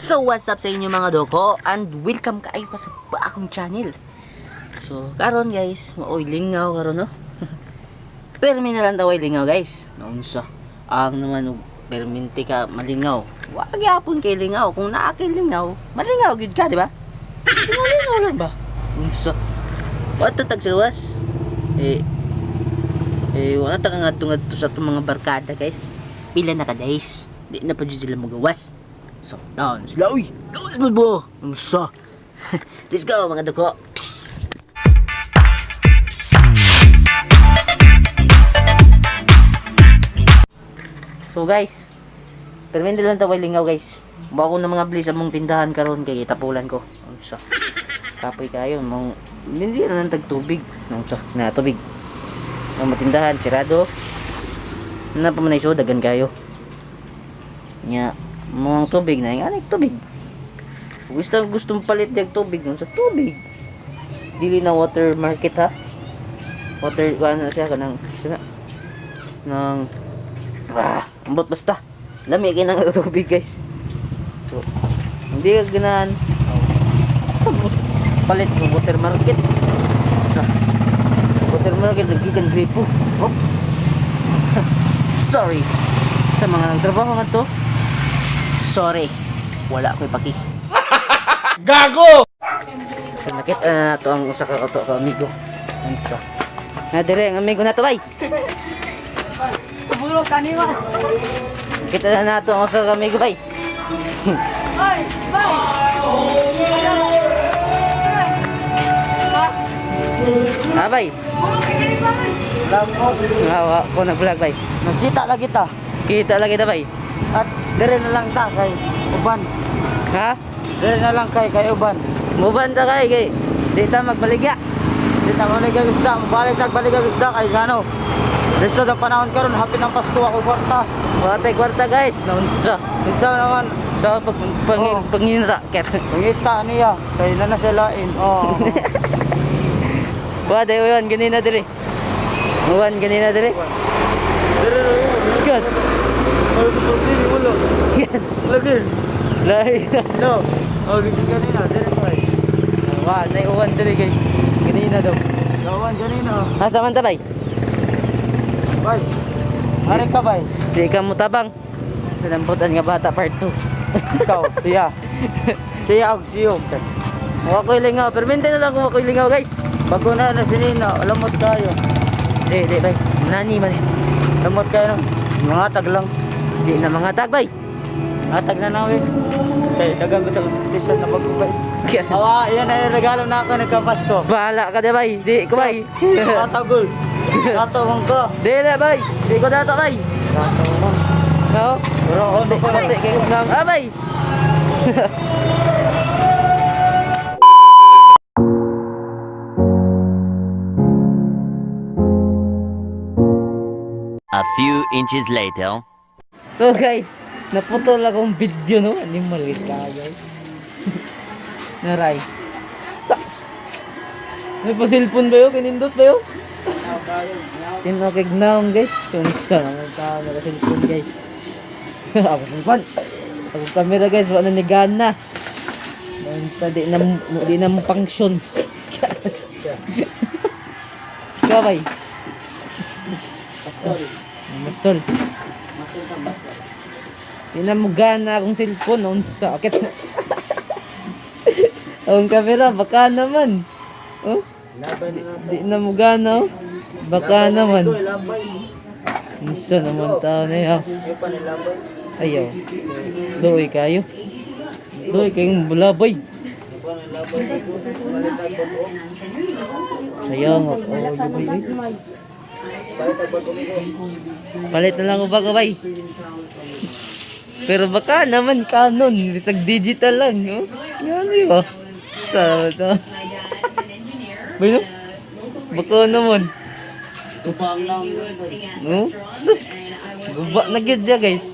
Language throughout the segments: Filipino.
So what's up sa inyo mga doko, and welcome kayo ka sa akong channel. So karon guys, maoy lingaw karon no. Permi na lang daw ay lingaw guys. Naunsa ang naman og perminti ka malingaw. Wa gyapon kay lingaw, kung naa kay lingaw, malingaw gid ka, di ba? Lingaw lang ba? Unsa? Wa ta tagsawas. Wala ta nga ngadto sa itong mga barkada guys. Pila na ka days. Di na pa dyan sila magawas. So, down sila. Uy! Gawas mo bo! Unsa? Let's go mga dako. So guys, permindi lang taway lingaw guys. Bako na mga bili sa mong tindahan karon kay tapulan ko. Unsa? Kapoy kayo mong hindi na nang tagtubig. Unsa? Na tubig. Ang matindahan sirado. Na pa man iso dagan kayo. Nya mga tubig na yung tubig. Gustong palit yung tubig sa tubig. Dili na water market ha. Water ano siya kanang sina nang ambot basta. Lami kay nang tubig guys. So hindi ka ganahan palit ng water market. Sa water market nagkikan gripo. Oops. Sorry sa mga nagtrabaho nga to. Sorry, wala ko'y paki. Gago! So nakita na to ang usa ka amigo. Unsa? Na dire ang amigo na to bay. Bulo kanima. Kita na nato ang usa ka amigo bay. Ay, bay. Ah bay. Ngawa ko na vlog bay. Nagkita lang kita. Kita lagi ta bay. At dire na lang ta kay uban. Ha? Dire na lang kay uban. Muban ta kay di ta magbaligya. Di ta mo isda, balik isda kay gano. Reso sa panahon karon hapit ng Pasko ako kwarta. Kwarta guys, naunsa. Minsan naman So panginra ket. pangita niya kay na siya lain. Oh. Wa dayo yon ganina dire. Muban ganina dire. Dire na yun. Agad. Ay, pagpili ulo. Lagi. Lahi. No. Oh, gising kanina. Dire pa eh. Wa nay uwan dire guys. Ganina daw. Gawan kanina. Asa man ta bay? Bay. Hari ka bay. Di ka mo tabang. Salamputan nga bata part 2. Ikaw, siya. Siya og siyo. Wa ko'y lingaw. Permente na lang kung wa ko'y lingaw guys. Bago na sinina, lamot kayo. Di bay. Nani man. Lamot kayo no. Mga tag lang. Di na mga tag bay. Natag na namin. Kay dagang ko t-shirt na bagubay. Awa, yan ay regalo na ako nagkapasko. Bahala ka di bay. Di ko bay. Tatagol. Tatawang ka. Di na bay. Di ko dato bay. Tatawang. No? Pero Konti kay nang abay. A few inches later. So guys, naputol akong video no. Animal ka guys. Naray. Sa. May pa cellphone ba 'yo? Kinindot ba 'yo? Tinokig naong guys. Unsa naman ta na cellphone guys. Ako cellphone. Ako camera guys, wala ni gana. Unsa di na function. Kabay. Sorry. Masol. Masol ka masol. Di na mo gana akong cellphone. Unsa. Akit. Ang camera, baka naman. Oh? Labay na natin. Di na mo gana. Oh. Baka naman. Ito, labay. Unsa naman tao na yun. Yung panilabay. Ayaw. Doy kayo. Doy kayong bulabay. Yung panilabay dito. Baliktad bato. Sayang. Oh, yubay. Baliktad bato nito. Palit na lang ubag ubay. Pero baka naman Canon. Bisag digital lang. Oh. Yan di ba? Sa ito. Bueno? Baka naman. Tupang lang. No? Sus. Guba na gid siya guys.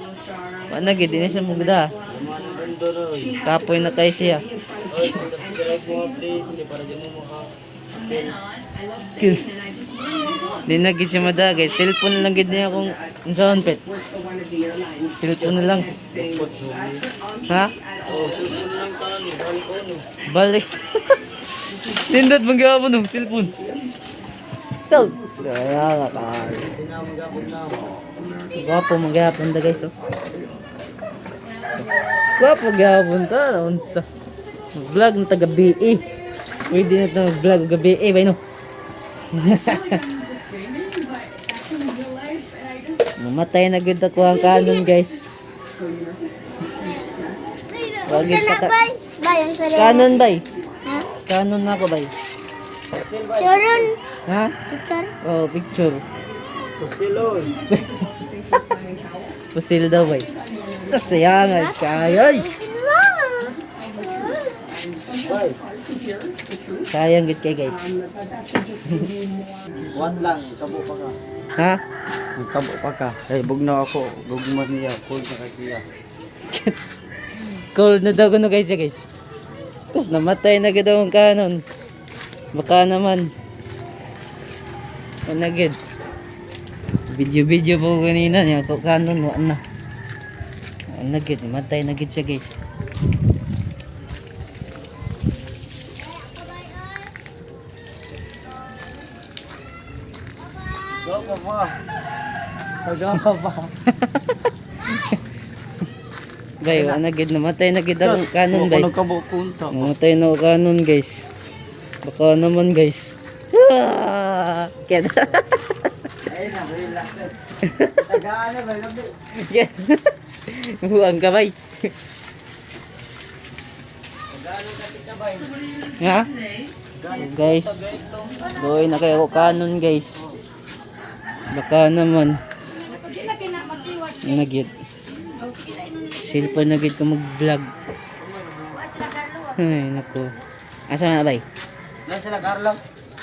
Wa na gid. Di na siya magda. Kapoy na kayo siya. Subscribe mo please. Para di mo maka. Di na gid siya madagay. Cellphone lang gid niya akong sound pet. Cellphone na lang. Ha? Oh, cellphone lang ka ano, balik ko no. Balik. Nindot manggapon no, cellphone. Sus! Kaya ka. Gwapo manggapon da guys oh. Gwapo manggapon ta. Unsa? Mag-vlog ng taga-BE. Pwede na ito mag-vlog gabi bay no. Mamatay na good ako ang kanon guys. Wagi sa Bayang sa kanon bay. Ha? Kanon na ako bay. Charon. Ha? Picture. Oh, picture. Kusilon. Pusil daw bay. Sasayangan kayay. Sayang gid kay guys. One lang, tabo pa ka. Ha? Tabo pa ka. Ay, bugnaw ako. Gugmas niya. Cool na kasi siya. Cold na daw kuno guys ya guys. Tapos namatay na gid ang kanon. Baka naman. Ano gid? Video po kanina niya ko kanon wa na. Ano gid namatay na gid siya guys. Go pa pa. Pagama pa. Bay, wa na gid namatay na gid ang kanon bay. Ano ka ba punta? Namatay na ang kanon guys. Baka naman guys. Kaya Ay, relax. Tagaan na ba? buang ka bay. Ha? Guys. Doy na kayo kanon guys. Baka naman. Nagyod. Cellphone na gid ko mag-vlog. Ay nako. Asa na bay? Na sila Carlo.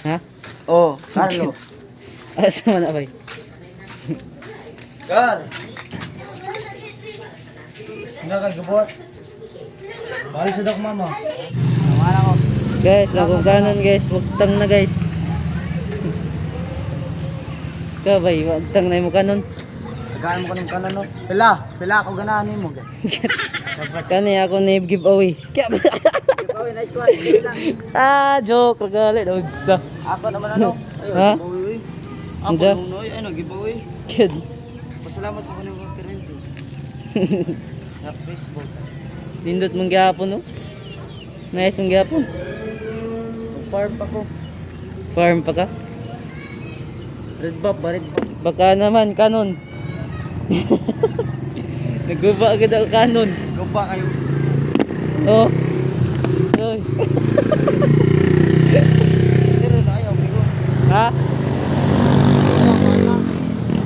Ha? Oh, Carlo. Asa na bay? Car. Nga ka gabot. Balik sa dak mama. Mana ko. Guys, akong kanon guys, wagtang na guys. Kabay, wagtang na mo kanon. Tagaan mo ko ng kanan no. Pila ako ganahan mo. Kani ako ni giveaway. Giveaway, nice one. Joke regalit ogsa. Ako naman ano? Ha? Giveaway. Ako Anja? nung noy, ano giveaway. Kid. Pasalamat ako ng mga parente. Sa Facebook. Nindot mong gihapon no? Nice mong gihapon. Farm pa ko. Farm pa ka? Red Bob. Baka naman kanon. Nagguba agad ako kanon. Gupa kayo. Oh. Oy. Dire tayo, amigo. Ha?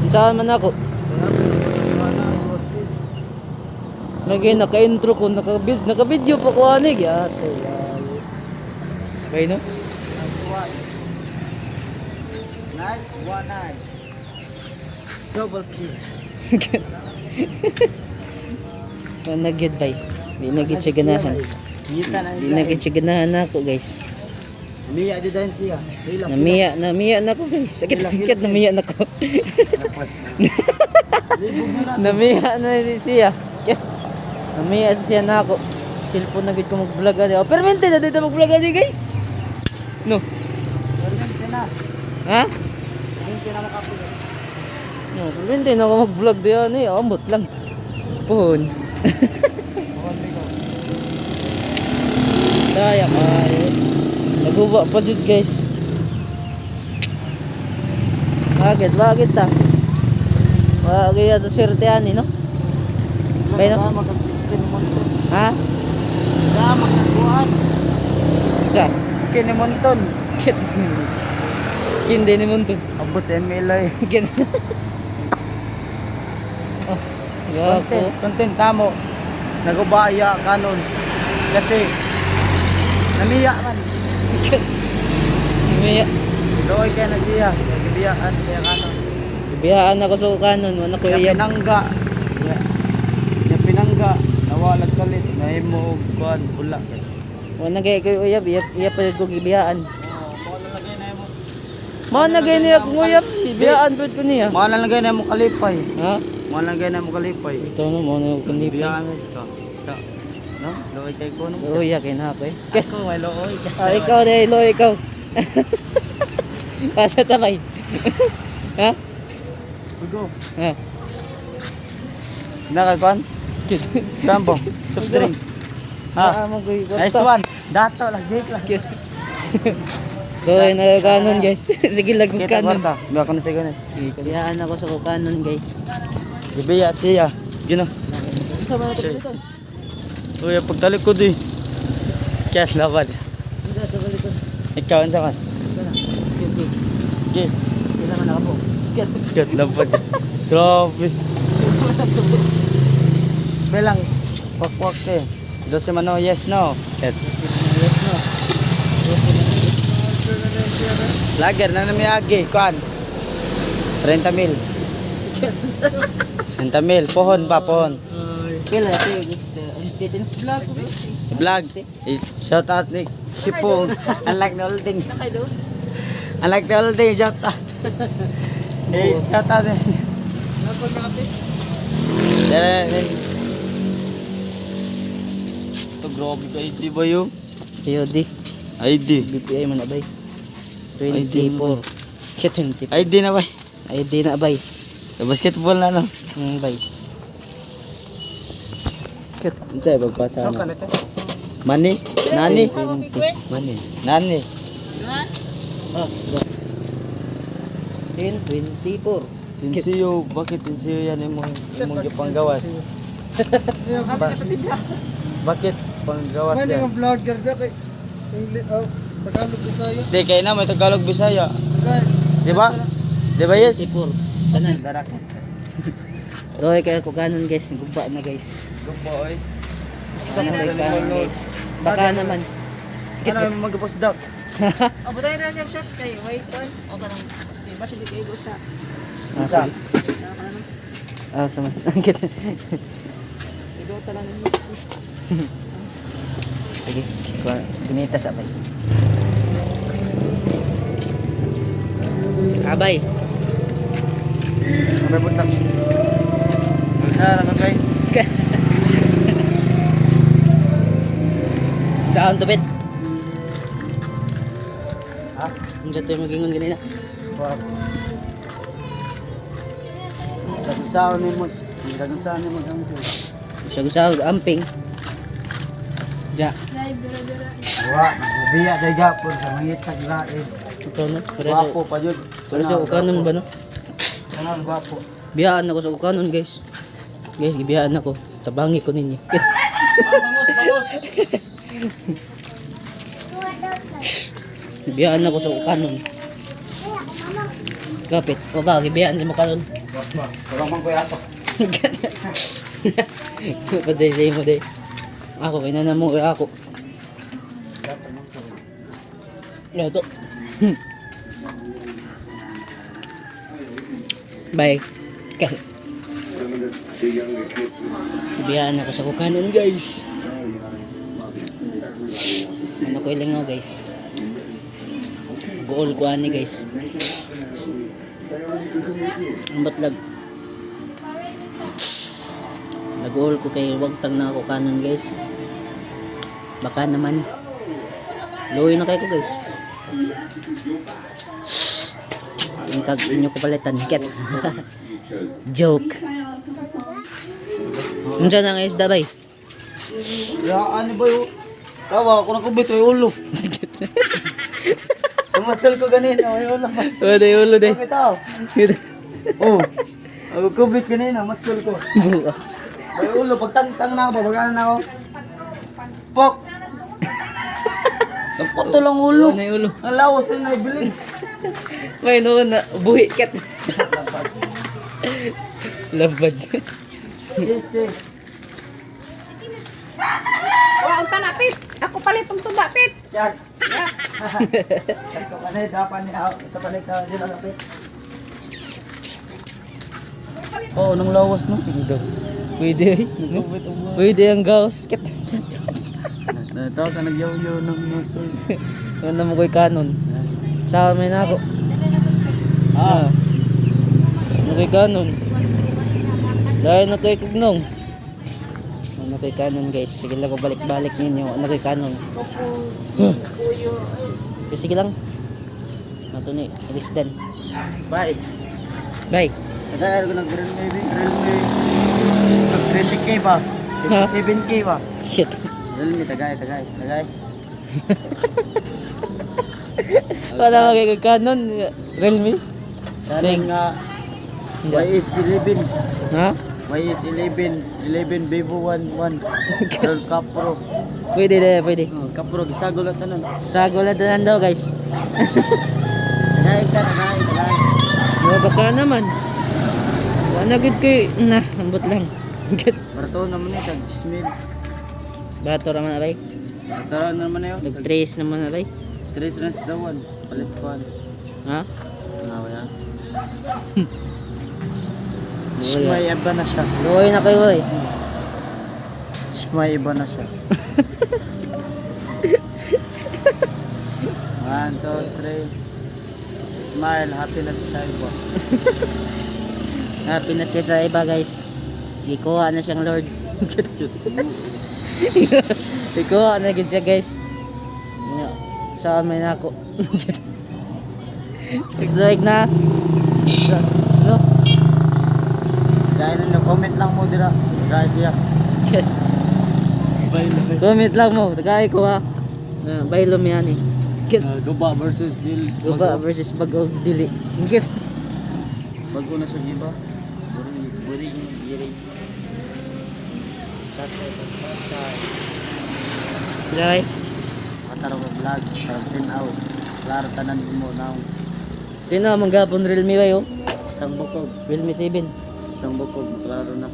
Saan man ako? Lagi naka-intro ko, naka-video pa ko anig. Yate. Bay no? Nice one, nice. Double kill. Nagid bay. Di nagid siya ganahan. Kita na Di nagid siya ganahan ako guys. Miya di din siya. Hila. Namiya na ako guys. Sakit namiya na ako. Namiya na siya. Namiya siya na ako. Cellphone na gid ko mag-vlog ani. Oh, permente na dito mag-vlog ani guys. No. Permente na. Ha? Permente na makapulo. No, permente na ako mag-vlog diyan eh. Ambot lang. Puhon. Daya kay. Naguba pa jud guys. Bakit ta? Wagi ato sirtean ni no? Bay no? Mag-skin mo nito. Ha? Magkakuhan. Sa? Skin ni Monton. Kinde ni Monton. Abot sa ML ay. Gin. Oh, gapo. Content tamo. Nagubaya kanon. Kasi namiya man. Miya. Doy kay na siya. Gibiyaan kaya kanon. Biyaan ako sa kanon, wala ko Yung iyab. pinangga. Yung pinangga. Nawalag kalit. Nahimo kuhan. Bula. Wala gay ko uyab, iya pa ko gibiyaan. Mga lalagay na mo. Mao na gay niya kung uyab, biyaan pud ko niya. Mga lalagay na mo kalipay. Ha? Mga lalagay na mo kalipay. Ito no mo na ko ni. Biyaan ito. Sa No? Loy kay ko no. Loy, kay na ako eh. Ako may loy. Ikaw de, Loy, ikaw. Pasa tabay. Ha? Go. Ha? Nakakon? Rambo. Soft drinks. Ha? mo koy. Nice one. Dato lang, Jake lang. Loy, na kanon guys. Sige lang kung Kita kanon. kwarta. Biya ko na siya ganit. Kayaan ako sa kanon guys. Gabi ya siya. Gino. Uy, pagtalik ko di. Cash laban. Ikaw ang sakan. Okay. Kailangan na po. Kat laban. Grabe. Belang. Kwak-kwak eh. 12 mano, yes, no. Kat. Yes no. Lager na may agi. Kuan. 30 mil. 30 mil. Pohon pa, pohon. Kailan ito unsitin. Vlog. Shout out ni Kipong. Unlike the old thing. Unlike the old thing, shout out. Hey, shout out. Ito grabe ka ID ba yun? COD. ID. BPI mo na bay. ID mo. 24. Kaya 24. ID na ba? ID na bay. Sa basketball na no? Bay. Ano sa'yo pagpasa na? Money? Nani? Money. Nani? Ah, 1024. Sinsiyo. Bakit sinsiyo yan yung panggawas? Bakit panggawas May yan? nga vlogger ka kay Tagalog Bisaya. Di, kayo na may Tagalog Bisaya. Right. Di ba? Di ba yes? 24. Tanan. Roy, kaya ko kanon guys. Gugba na guys. Good boy. Ano may kanon guys. Baka naman. Ano yung mag-post doc? Abutay na niya shot kay wait on. O kanang ba sige kay go sa. Isa. Sama. Igo ta lang ni. Sige. Ginita sa bay. Abay. May buntang. Saan naman kayo? Saan to bet? Ha? Ang sa tayo magingon ganina. Dagusaw ni mo. Dagusaw ni mo. Usag-usag, amping. Ja. Wa, biya day gapon sa mangitag lain. Ito no? Gwapo pa jud. Pero sa ukanon ba no? Kanang gwapo. Biyaan ako sa ukanon guys. Guys, gibiyaan ako. Tabangi ko ninyo. Bangos. Gibiyaan ako sa ukanon. Kapit. O ba, gibiyaan sa ukanon. Kurang man ko ato. Paday sa imo day. Ako, inana mo ako. Ito. Bye. Okay. Biyaan ako sa kukanon guys. Ano ko ilang nga guys. Goal ko ani guys. Ang batlag. Nag-goal ko kay wag tang na ako kanon guys. Baka naman. Luoy na kayo ko guys. Yung tag inyo ko palitan. Ket. Joke. Unsa na nga isda bay? Ya ano ba yo? Tawa ako nakubit yung ulo. Tumasal ko ganina, may ulo pa. Wala yung ulo day. Bitaw. Oh. Ako kubit kanina, masal ko. May ulo pagtangtang na ako, babagalan na ako. Pok. Napoto lang ulo. Ano yung ulo? Ang lawas na naibilin. May noon na buhi ket. Labad. Yes, eh. Wa unta na pit. Ako palit tong tuba pit. Yan. Ito kanay dapan niya sa palit ka din ang pit. Oh, nung lawas no. Pwede. No? Pwede ang gaos ket. Nataw ka nagyaw-yaw ng muscle. Ano mo koy kanon? Sa may nako. Ah. Ano koy kanon? Dahil na koy kugnong. Ano Kay kanon guys. Sige lang ko balik-balik ninyo. Ano kay kanon? Okay, sige lang. Mato ni Risdan. Bye. Bye. Tagay ko ng grill maybe. Grill me. 20k pa. 57k pa. Shit. Grill me tagay. Wala kay kanon. Realme? Kaning nga YS11. Ha? YS11 Vivo 11 World Cup Pro. Pwede na, pwede. Kapro gisagol at tanan. Sagol na tanan daw guys. Tagay siya, tagay. No, baka naman. Wala good kay na, ambot lang. Barato naman eh, tag 10,000. Bato raman na bay. Tara naman na yun. Nag-trace naman na bay. 3 runs dawan. Palit ko. Ha? Ngawa yan. May iba na siya. Luoy na kayo eh. May iba na siya. 1, 2, 3. Smile, happy na siya iba. Happy na siya sa iba guys. Ikuha na siyang Lord. Ikuha na gid siya guys. Sa amin na ako. Sigduig na. No? Dahil na comment lang mo dira. Dahil siya. Comment lang mo. Tagay ko ha. Bailom yan eh. Guba versus Dil. Guba versus Bagog Dili. Ingit. Bago na sa iba. Buring. Cacay. Tagay. Mataro ko vlog. Tarang 10 out. Klaro tanan mo now. Sino ang manggapon Realme ba yun? Stang bukog. Realme 7. Stang bukog. Klaro na.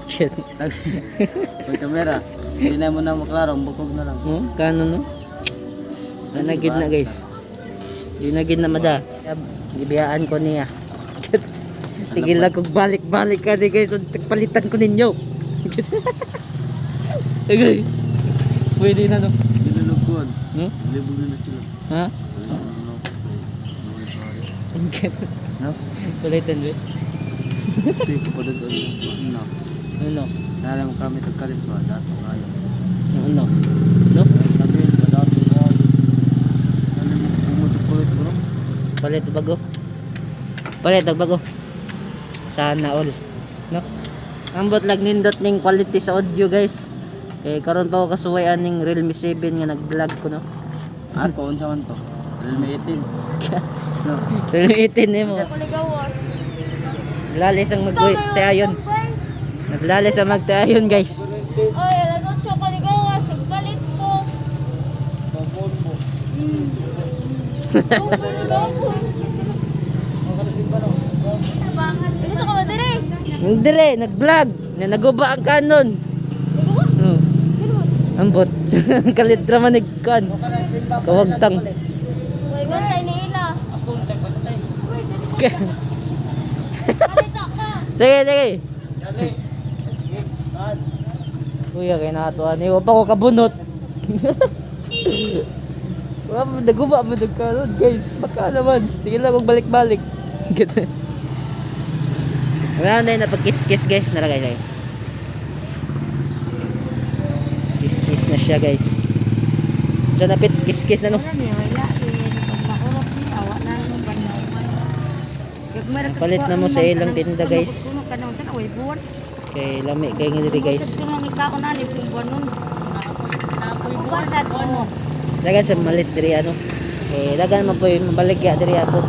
Shit. May kamera. Hindi na mo na maklaro. Ang bukog na lang. Kanon no? Nanagid na guys. Di nagid na mada. Gibiyaan ko niya. Tigil lang kong balik-balik ka di guys. Palitan ko ninyo. Okay. Pwede na no? Pinulugod. No? Libog na sila. Ha? No? Palitan ba? Ito ko pa doon. No. Ano? Alam kami tagkalit ba? Dato kayo. Ano? No? Sabi, dato kayo. Alam mo, pumutukulit bro. Palit bago. Palit bago. Sana all. No? Ambot lag nindot ning quality sa audio guys. Kay karon pa ko kasuwayan ning Realme 7 nga nag-vlog ko no. Ako, unsa man to? Realme 18. No. Realme 18 nimo. Lalis ang magtayon. Naglalis ang magtayon guys. Oy, lagot siya paligawas. Nagpalit ko. Ito ka ba, Dere? Dire, nag-vlog. Naguba ang kanon. Oh. Ambot. Kalit naman kan. Kawagtang. Uy, gantay ni Ila. Palita ka. Sige. Kuya, kaya nakatuwa niyo. Pa ko kabunot. Naguba mo kanon guys. Baka naman. Sige lang kung balik-balik. Wala na yun na pag-kiss-kiss guys. Nalagay kayo. Kiss-kiss na siya guys. Diyan napit, kiss-kiss na no. Palit na mo sa ilang tinda guys. Okay, lami kayo nga diri guys. Dagan sa malit diri ano. Dagan man po yung mabaligya diri ato.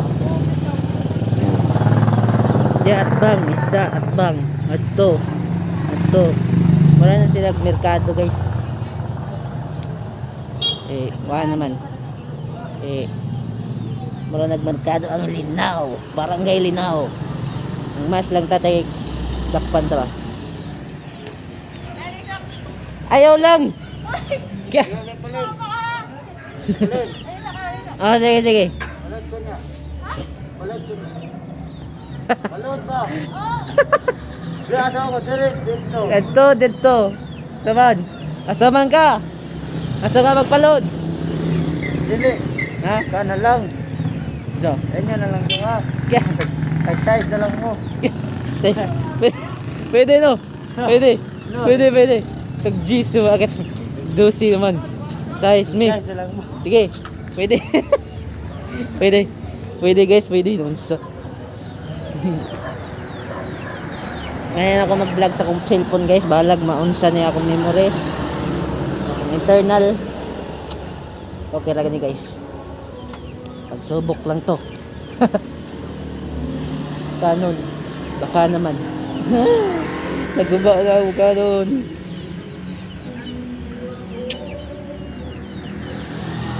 Di atbang, isda, atbang. Ato. Wala na sila merkado guys. Wala naman. Wala nagmerkado ang Linaw. Barangay Linaw. Ang mas lang tatay dakpan ta ba? Ayaw lang. Kaya. Sige. Balot ba? Biasa ako, dito. Dito. Saman. Asaman ka. Asa ka magpalod? Dili. Ha? Kana lang. Diyo. Ganyan na lang ko ha. Kaya. Ay size na lang mo. Pwede no? Pwede. No. Pwede. Tag-G's bakit? Dosi naman. Size me. Size lang mo. Sige, pwede. Pwede. Pwede guys, pwede. Nunsa. Ngayon ako mag-vlog sa kong cellphone guys. Balag maunsa niya akong memory. Akong internal. Okay lang ni guys. Pagsubok lang to. Kanon. Baka naman. Naguba na ako kanon.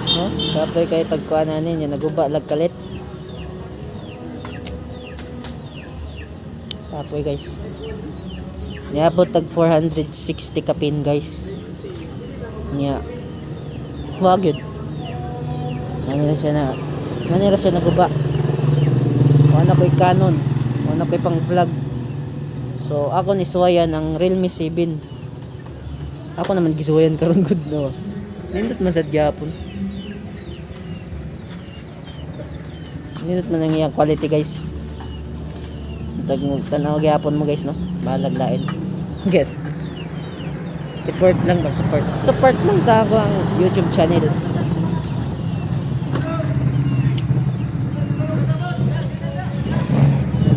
No? Kapay kayo tagkuhan na ninyo. Naguba lag kalit. Tapoy guys. Niabot tag 460 kapin guys. Nya. Wag yun. Manila siya naguba. Ano ko'y Canon. Ano ko'y pang vlog. So ako ni suwayan ang Realme 7. Ako naman gisuwayan karon good no. Nindot man sad gyapon. Nindot man ang iyang quality guys. Tanaw gyapon mo guys no. Balag lain. Get. Support lang ba? Support lang sa ako ang YouTube channel.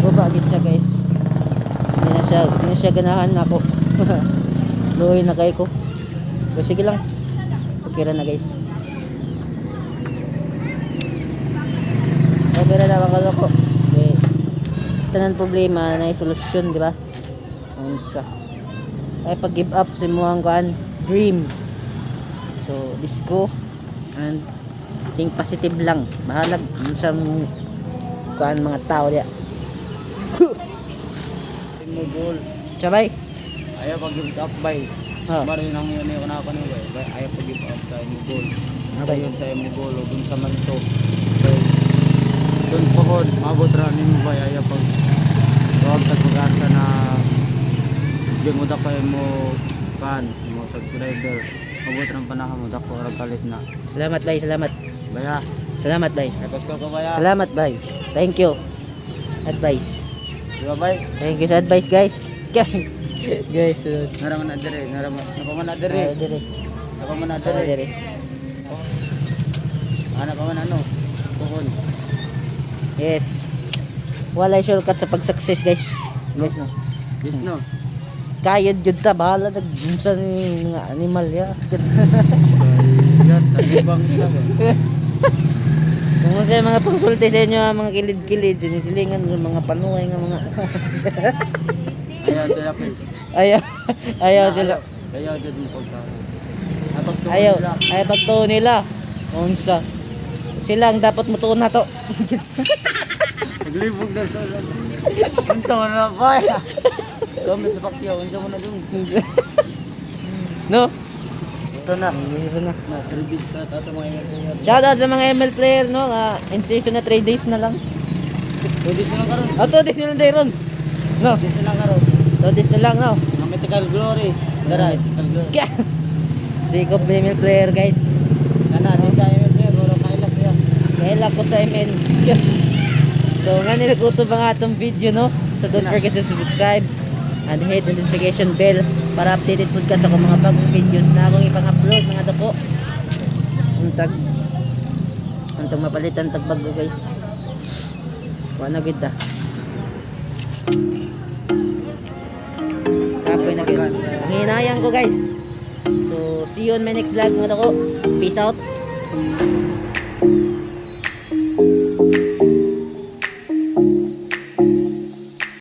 Baba siya guys. Hindi na siya ganahan ako. Luhoy na kayo ko. Pero sige lang. Okay na guys. Okay na naman ko. Okay. Tanan problema na solusyon, di ba? Unsa. Ay pag give up sa mga kuan dream. So disco and think positive lang. Bahalag sa kuan mga tao dia. Mo goal. Sabay. Ayaw pag give up bay. Oh. Maro yun ang yun yung na ni bay. Ayaw pag give up sa mo goal. Okay. Yun sa mo goal o dun sa manto. So, dun pohon, mabot ra nimo bay ayaw pag wag tagpag-asa na di mo dakay mo kan mo subscriber. Mabot ra panahon mo dako ra kalit na. Salamat bay, salamat. Baya, Salamat bay. ay gusto ko baya. Salamat bay. Thank you. Advice. Di ba bay? Thank you sa advice guys. Guys, sunod. Naraman na dire, naraman. Napaman na Ah, dire. dire. Napaman na Ah, dire. dire. Ana pa man ano? Pohon. Yes. Walay shortcut sa pag-success guys. Guys no. Yes no. Kayod jud ta bahala nagumsa ni mga animal ya. Yan, tatibang ka ba? Kung sa mga pangsulti sa inyo mga kilid-kilid sinisilingan ng mga panuhay nga mga Ayaw sila pil. ayaw sila. Ayaw dyan mo pagka. Ayaw pagtuon nila. Unsa. Sila ang dapat mutuon na to. Naglibog na sa ulan. Unsa mo na ba? Comment sa pakyaw. Unsa mo na dun. No? Unsa na? Unsa na. Na 3 days na at sa mga ML. Shoutout sa mga ML player no. In season na 3 days na lang. 2 days na lang karon. 2 days na lang day ron. No. 2 days na lang karon. 2 days na lang no. Ang mythical glory. Dara, mythical glory. Di ko ML player guys. Kana, di sa ML player. Wala kaila siya. Kaya ko sa ML. So nga nilaguto ba nga itong video no. So don't forget to subscribe and hit the notification bell para updated po ka sa akong mga bagong videos na akong ipang-upload mga dako. Untag mapalitan tag bago guys. Wala kita. Kapoy na gyud. Hinayang ko guys. So see you on my next vlog mga dako. Peace out.